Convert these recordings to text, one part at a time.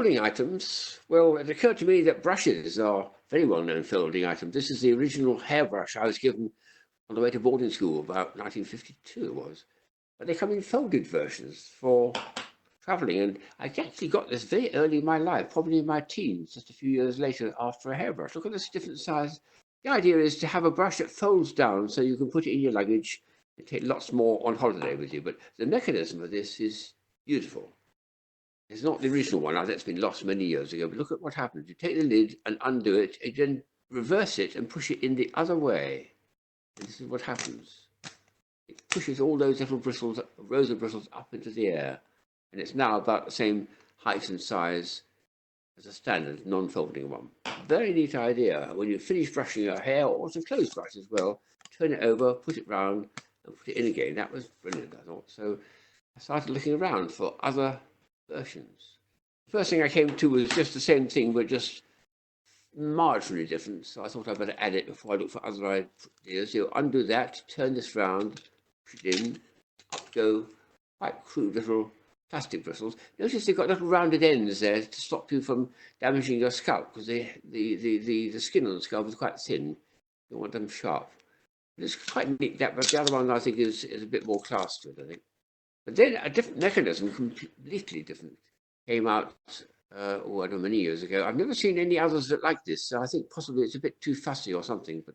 Folding items, well, it occurred to me that brushes are very well-known folding items. This is the original hairbrush I was given on the way to boarding school, about 1952 it was. But they come in folded versions for traveling, and I actually got this very early in my life, probably in my teens, just a few years later after a hairbrush. Look at this different size. The idea is to have a brush that folds down so you can put it in your luggage and take lots more on holiday with you. But the mechanism of this is beautiful. It's not the original one, that's been lost many years ago, but look at what happens. You take the lid and undo it, and then reverse it and push it in the other way. And this is what happens. It pushes all those little bristles, rows of bristles, up into the air. And it's now about the same height and size as a standard non-folding one. Very neat idea. When you finish brushing your hair, or it's a clothes brush as well, turn it over, put it round, and put it in again. That was brilliant, I thought. So I started looking around for other versions. The first thing I came to was just the same thing, but just marginally different. So I thought I'd better add it before I look for other ideas. So undo that, turn this round, push it in, up go quite crude little plastic bristles. Notice they've got little rounded ends there to stop you from damaging your scalp, because the skin on the scalp is quite thin. You don't want them sharp. It's quite neat, that, but the other one I think is a bit more class to it, I think. But then a different mechanism, completely different, came out, I don't know, many years ago. I've never seen any others that like this, so I think possibly it's a bit too fussy or something. But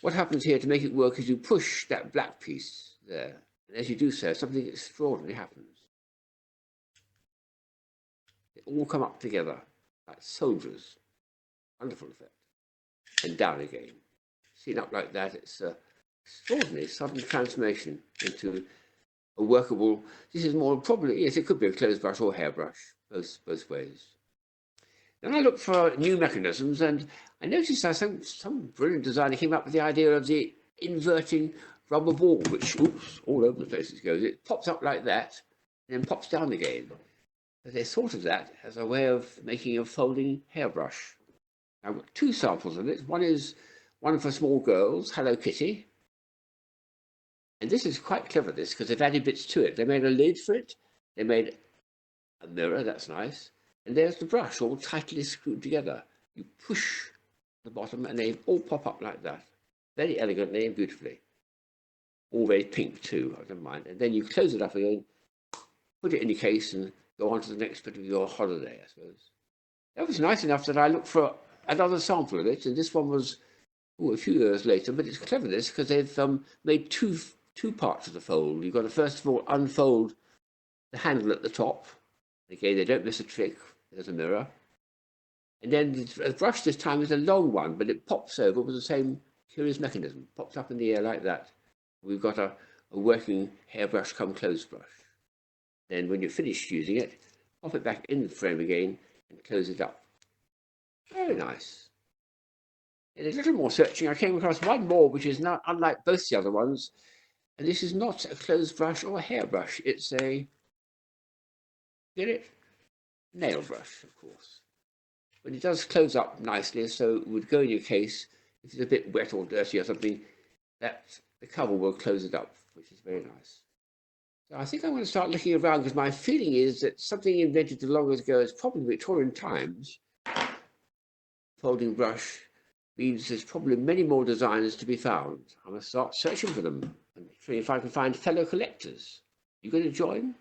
what happens here to make it work is you push that black piece there, and as you do so, something extraordinary happens. They all come up together like soldiers. Wonderful effect. And down again. Seen up like that, it's an extraordinary sudden transformation into a workable. This is more probably, yes, it could be a clothes brush or hairbrush, both ways. Then I looked for new mechanisms, and I noticed that some brilliant designer came up with the idea of the inverting rubber ball, which, oops, all over the place it goes. It pops up like that, and then pops down again. So they thought of that as a way of making a folding hairbrush. I've got two samples of it. One is one for small girls, Hello Kitty. And this is quite clever, this, because they've added bits to it. They made a lid for it. They made a mirror, that's nice. And there's the brush, all tightly screwed together. You push the bottom and they all pop up like that. Very elegantly and beautifully. All very pink too, I don't mind. And then you close it up again, put it in your case and go on to the next bit of your holiday, I suppose. That was nice enough that I looked for another sample of it. And this one was a few years later, but it's clever, this, because they've made two parts of the fold. You've got to first of all unfold the handle at the top. Again, they don't miss a trick. There's a mirror. And then the brush this time is a long one, but it pops over with the same curious mechanism. Pops up in the air like that. We've got a working hairbrush come clothes brush. Then when you're finished using it, pop it back in the frame again and close it up. Very nice. In a little more searching, I came across one more, which is not unlike both the other ones. And this is not a clothes brush or a hairbrush. It's a, get it? Nail brush, of course. But it does close up nicely, so it would go in your case. If it's a bit wet or dirty or something, that the cover will close it up, which is very nice. So I think I'm going to start looking around, because my feeling is that something invented as long ago as probably Victorian times, folding brush, means there's probably many more designs to be found. I'm going to start searching for them and see if I can find fellow collectors. You going to join?